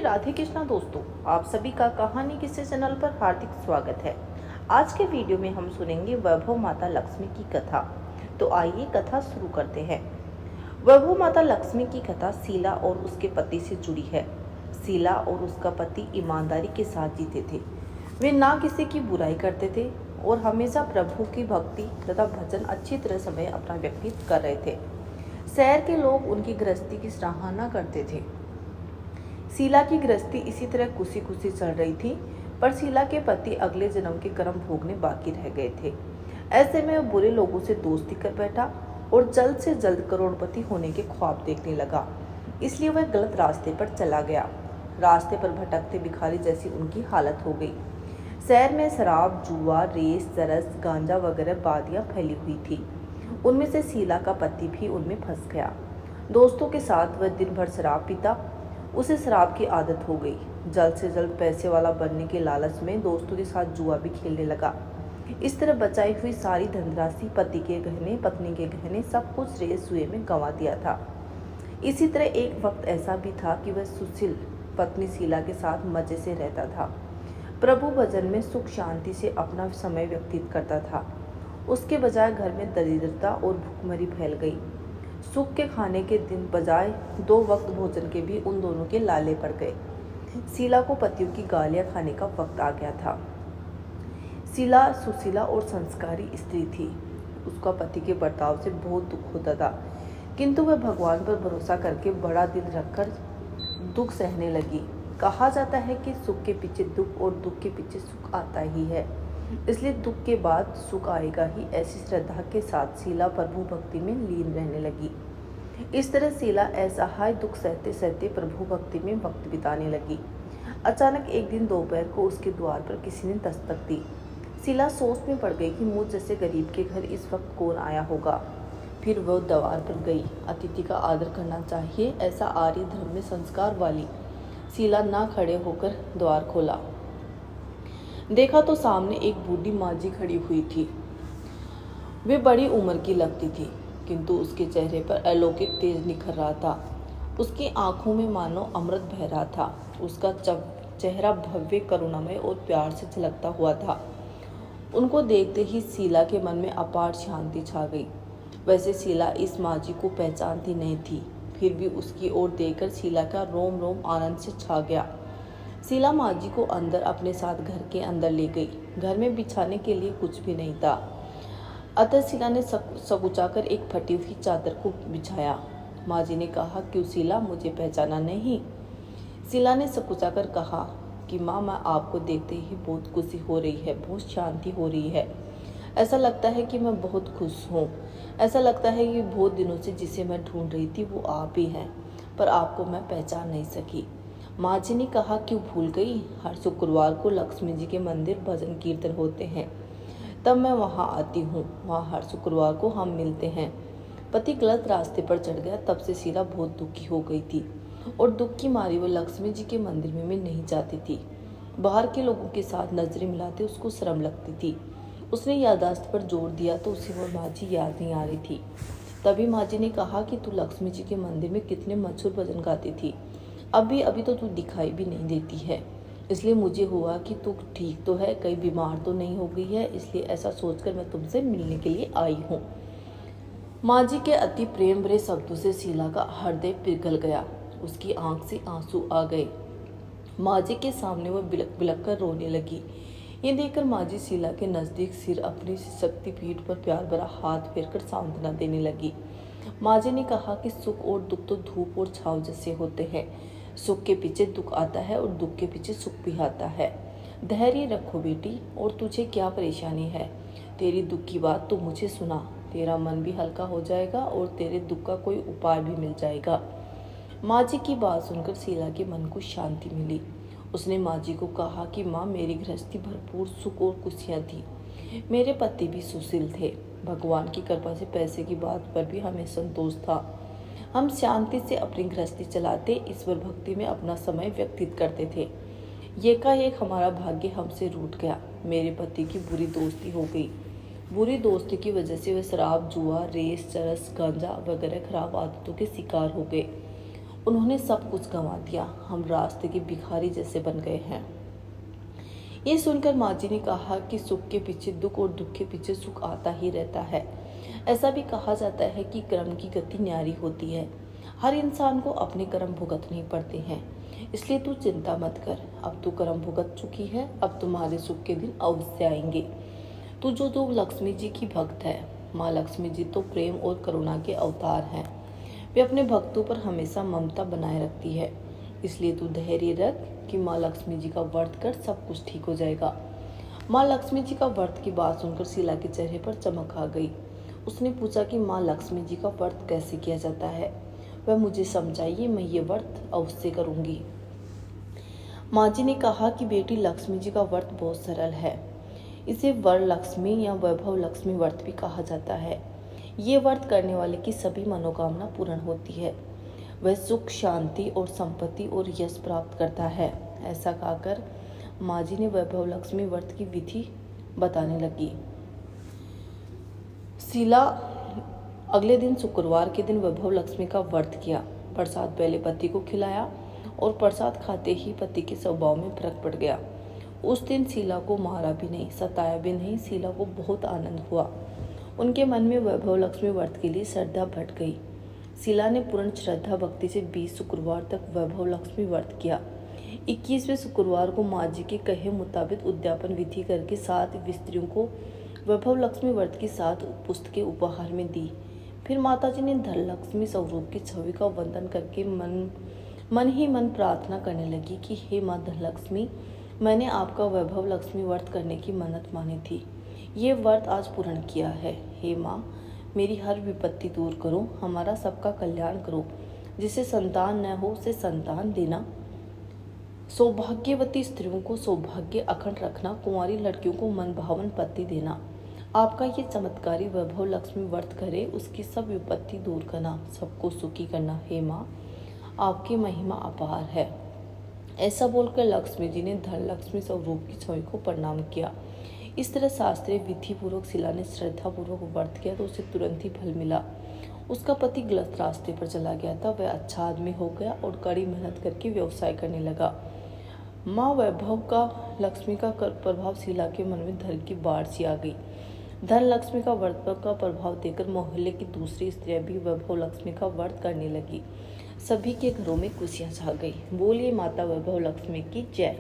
राधे कृष्णा दोस्तों, आप सभी का कहानी किस्से चैनल पर हार्दिक स्वागत है। आज के वीडियो में हम सुनेंगे वैभव माता लक्ष्मी की कथा। तो आइए कथा शुरू करते हैं। वैभव माता लक्ष्मी की कथा शीला और उसके पति से जुड़ी है। शीला और उसका पति ईमानदारी के साथ जीते थे। वे ना किसी की बुराई करते थे और हमेशा प्रभु की भक्ति तथा भजन अच्छी तरह समय अपना व्यतीत कर रहे थे। शहर के लोग उनकी गृहस्थी की सराहना करते थे। शीला की गृहस्थी इसी तरह खुशी खुशी चल रही थी, पर शीला के पति अगले जन्म के कर्म भोगने बाकी रह गए थे। ऐसे में वह बुरे लोगों से दोस्ती कर बैठा और जल्द से जल्द करोड़पति होने के ख्वाब देखने लगा। इसलिए वह गलत रास्ते पर चला गया। रास्ते पर भटकते भिखारी जैसी उनकी हालत हो गई। शहर में शराब, जुआ, रेस, चरस, गांजा वगैरह बादियां फैली हुई थी। उनमें से शीला का पति भी उनमें फंस गया। दोस्तों के साथ वह दिन भर शराब पीता। उसे शराब की आदत हो गई। जल्द से जल्द पैसे वाला बनने के लालच में दोस्तों के साथ जुआ भी खेलने लगा। इस तरह बचाई हुई सारी धनराशि, पति के गहने, पत्नी के गहने, सब कुछ रेस जुए में गंवा दिया था। इसी तरह एक वक्त ऐसा भी था कि वह सुशील पत्नी शीला के साथ मजे से रहता था। प्रभु भजन में सुख शांति से अपना समय व्यतीत करता था। उसके बजाय घर में दरिद्रता और भूखमरी फैल गई। सुख के खाने के दिन बजाय 2 वक्त भोजन के भी उन दोनों के लाले पड़ गए। शीला को पतियों की गालियां खाने का वक्त आ गया था। शीला सुशीला और संस्कारी स्त्री थी। उसका पति के बर्ताव से बहुत दुख होता था, किंतु वह भगवान पर भरोसा करके बड़ा दिल रखकर दुख सहने लगी। कहा जाता है कि सुख के पीछे दुख और दुख के पीछे सुख आता ही है, इसलिए दुख के बाद सुख आएगा ही, ऐसी श्रद्धा के साथ शीला प्रभु भक्ति में लीन रहने लगी। इस तरह शीला असहाय दुख सहते सहते प्रभु भक्ति में वक्त बिताने लगी। अचानक एक दिन दोपहर को उसके द्वार पर किसी ने दस्तक दी। शीला सोच में पड़ गई कि मुझ जैसे गरीब के घर इस वक्त कौन आया होगा। फिर वह द्वार पर गई। अतिथि का आदर करना चाहिए, ऐसा आर्य धर्म में संस्कार वाली शीला ना खड़े होकर द्वार खोला। देखा तो सामने एक बूढ़ी माँ जी खड़ी हुई थी। वे बड़ी उम्र की लगती थी, किंतु उसके चेहरे पर अलौकिक तेज निखर रहा था। उसकी आंखों में मानो अमृत बह रहा था। उसका चेहरा भव्य, करुणामय और प्यार से झलकता हुआ था। उनको देखते ही शीला के मन में अपार शांति छा गई। वैसे शीला इस माँ जी को पहचानती नहीं थी, फिर भी उसकी ओर देखकर शीला का रोम रोम आनंद से छा गया। शीला माँ जी को अंदर अपने साथ घर के अंदर ले गई। घर में बिछाने के लिए कुछ भी नहीं था, अतः शीला ने सकुचाकर एक फटी हुई चादर को बिछाया। माँ जी ने कहा, क्यों शीला, मुझे पहचाना नहीं? शीला ने सकुचाकर कहा कि माँ, मैं आपको देखते ही बहुत खुशी हो रही है, बहुत शांति हो रही है। ऐसा लगता है कि मैं बहुत खुश हूँ। ऐसा लगता है कि बहुत दिनों से जिसे मैं ढूंढ रही थी वो आप ही हैं, पर आपको मैं पहचान नहीं सकी। माँ जी ने कहा, क्यों भूल गई? हर शुक्रवार को लक्ष्मी जी के मंदिर भजन कीर्तन होते हैं, तब मैं वहाँ आती हूँ। वहाँ हर शुक्रवार को हम मिलते हैं। पति गलत रास्ते पर चढ़ गया, तब से शीला बहुत दुखी हो गई थी और दुख की मारी वो लक्ष्मी जी के मंदिर में नहीं जाती थी। बाहर के लोगों के साथ नजरें मिलाते उसको शर्म लगती थी। उसने याददाश्त पर जोर दिया तो उसे वो माँ जी याद नहीं आ रही थी। तभी माँ जी ने कहा कि तू लक्ष्मी जी के मंदिर में कितने मशहूर भजन गाती थी, अभी तो तू दिखाई भी नहीं देती है। इसलिए मुझे हुआ कि तू ठीक तो है, कहीं बीमार तो नहीं हो गई है, इसलिए ऐसा सोचकर मैं तुमसे मिलने के लिए आई हूँ। माँ जी के अति प्रेम भरे शब्दों से शीला का हृदय पिघल गया। उसकी आंख से आंसू आ गए। माँ जी के सामने वह बिलक बिलक कर रोने लगी। ये देखकर माँ जी शीला के नजदीक सिर अपनी शक्ति पीठ पर प्यार भरा हाथ फेरकर सांत्वना देने लगी। माँ जी ने कहा कि सुख और दुख तो धूप और छाव जैसे होते हैं। सुख के पीछे दुख आता है और दुख के पीछे सुख भी आता है। धैर्य रखो बेटी, और तुझे क्या परेशानी है? तेरी दुख की बात तो मुझे सुना, तेरा मन भी हल्का हो जाएगा और तेरे दुख का कोई उपाय भी मिल जाएगा। माँ जी की बात सुनकर शीला के मन को शांति मिली। उसने माँ जी को कहा कि माँ, मेरी गृहस्थी भरपूर सुख और खुशियाँ थी। मेरे पति भी सुशील थे। भगवान की कृपा से पैसे की बात पर भी हमें संतोष था। हम शांति से अपनी गृहस्थी चलाते, ईश्वर भक्ति में अपना समय व्यतीत करते थे। एकाएक हमारा भाग्य हमसे रूठ गया। मेरे पति की बुरी दोस्ती हो गई। बुरी दोस्ती की वजह से वे शराब, जुआ, रेस, चरस, गांजा वगैरह खराब आदतों के शिकार हो गए। उन्होंने सब कुछ गंवा दिया, हम रास्ते के भिखारी जैसे बन गए हैं। ये सुनकर माँ जी ने कहा कि सुख के पीछे दुख और दुख के पीछे सुख आता ही रहता है। ऐसा भी कहा जाता है कि कर्म की गति न्यारी होती है। हर इंसान को अपने कर्म भुगतने पड़ते हैं, इसलिए तू चिंता मत कर। अब तू कर्म भुगत चुकी है, अब तुम्हारे सुख के दिन अवश्य आएंगे। तू जो लक्ष्मी जी की भक्त है, माँ लक्ष्मी जी तो प्रेम और करुणा के अवतार हैं। वे अपने भक्तों पर हमेशा ममता बनाए रखती है, इसलिए तू धैर्य रख कि माँ लक्ष्मी जी का व्रत कर, सब कुछ ठीक हो जाएगा। माँ लक्ष्मी जी का व्रत की बात सुनकर शीला के चेहरे पर चमक आ गई। उसने पूछा कि माँ लक्ष्मी जी का व्रत कैसे किया जाता है, वह मुझे समझाइए, मैं ये व्रत अवश्य करूंगी। माँ जी ने कहा कि बेटी, लक्ष्मी जी का व्रत बहुत सरल है। इसे वर लक्ष्मी या वैभव लक्ष्मी व्रत भी कहा जाता है। ये व्रत करने वाले की सभी मनोकामना पूर्ण होती है। वह सुख, शांति और संपत्ति और यश प्राप्त करता है। ऐसा कहकर माँ जी ने वैभव लक्ष्मी व्रत की विधि बताने लगी। शीला अगले दिन शुक्रवार के दिन वैभव लक्ष्मी का व्रत किया। प्रसाद पहले पति को खिलाया और प्रसाद खाते ही पति के स्वभाव में फर्क पड़ गया। उस दिन शीला को मारा भी नहीं, सताया भी नहीं। शीला को बहुत आनंद हुआ। उनके मन में वैभव लक्ष्मी व्रत के लिए श्रद्धा बढ़ गई। शीला ने पूर्ण श्रद्धा भक्ति से 20 शुक्रवार तक वैभव लक्ष्मी व्रत किया। 21वें शुक्रवार को माँ जी के कहे मुताबिक उद्यापन विधि करके 7 स्त्रियों को वैभव लक्ष्मी व्रत की 7 पुस्तकें उपहार में दी। फिर माता जी ने धन लक्ष्मी स्वरूप की छवि का वंदन करके मन ही मन प्रार्थना करने लगी कि हे माँ धनलक्ष्मी, मैंने आपका वैभव लक्ष्मी व्रत करने की मन्नत मानी थी। ये व्रत आज पूर्ण किया है। हे माँ, मेरी हर विपत्ति दूर करो, हमारा सबका कल्याण करो। जिसे संतान न हो उसे संतान देना, सौभाग्यवती स्त्रियों को सौभाग्य अखंड रखना, कुंवारी लड़कियों को मनभावन पति देना। आपका ये चमत्कारी वैभव लक्ष्मी व्रत करे, उसकी सब विपत्ति दूर करना, सबको सुखी करना। हे माँ, आपकी महिमा अपार है। ऐसा बोलकर लक्ष्मी जी ने धन लक्ष्मी स्वरूप की छवि को प्रणाम किया। इस तरह शास्त्रीय विधि पूर्वक शीला ने श्रद्धा पूर्वक व्रत किया तो उसे तुरंत ही फल मिला। उसका पति गलत रास्ते पर चला गया था, वह अच्छा आदमी हो गया और कड़ी मेहनत करके व्यवसाय करने लगा। माँ वैभव का लक्ष्मी का प्रभाव शीला के मन में धन की बाढ़ सी आ गई। धन लक्ष्मी का व्रत का प्रभाव देकर मोहल्ले की दूसरी स्त्रियां भी वैभव लक्ष्मी का व्रत करने लगी। सभी के घरों में खुशियां छा गई। बोलिए माता वैभव लक्ष्मी की जय।